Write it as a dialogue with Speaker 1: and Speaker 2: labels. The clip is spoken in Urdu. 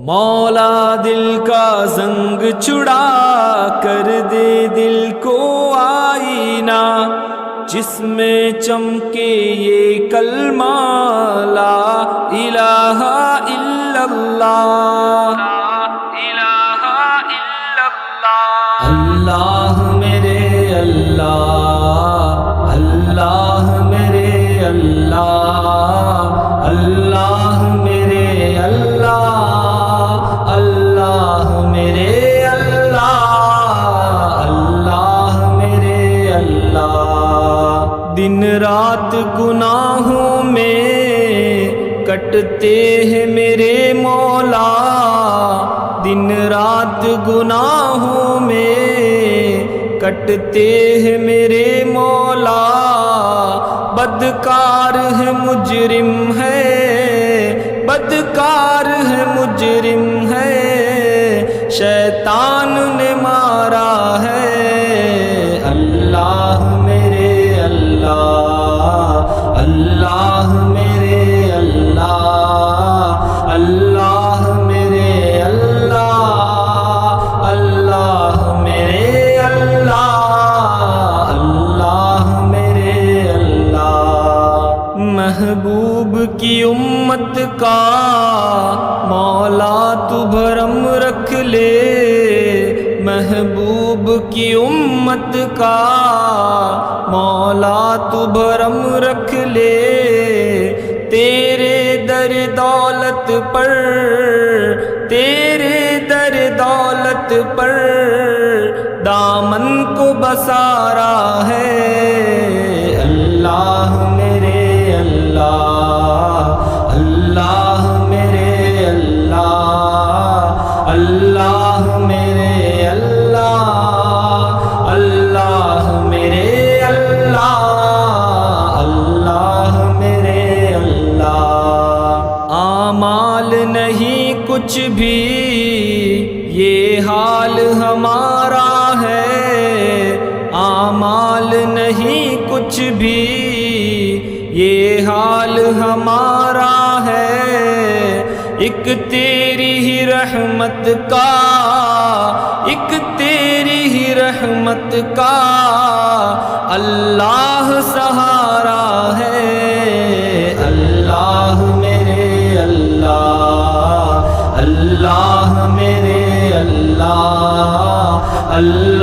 Speaker 1: مولا دل کا زنگ چھڑا کر دے دل کو آئینہ، جس میں چمکے یہ کلمہ لا الہ الا اللہ، اللہ میرے اللہ، اللہ میرے اللہ، اللہ میرے اللہ، اللہ میرے اللہ، اللہ میرے اللہ۔ دن رات گناہوں میں کٹتے ہیں میرے مولا، دن رات گناہوں میں کٹتے ہیں میرے مولا، بدکار ہے مجرم ہے، بدکار ہے مجرم ہے، شیطان نے مارا ہے، اللہ میرے اللہ، اللہ میرے اللہ، اللہ میرے اللہ، اللہ میرے اللہ، اللہ میرے اللہ۔ محبوب کی امت کا مولا تو بھرم رکھ لے، محبوب کی امت کا مولا تو بھرم رکھ لے، تیرے در دولت پر، تیرے در دولت پر دامن کو بسارا ہے، اللہ میرے اللہ، اللہ میرے اللہ، اللہ میرے اللہ، اللہ میرے اللہ، اللہ میرے اللہ۔ اعمال نہیں کچھ بھی یہ حال ہمارا ہے، اعمال نہیں کچھ بھی یہ حال ہمارا ہے، ایک تیری ہی رحمت کا، ایک تیری ہی رحمت کا اللہ سہارا ہے، اللہ میرے اللہ، اللہ میرے اللہ، اللہ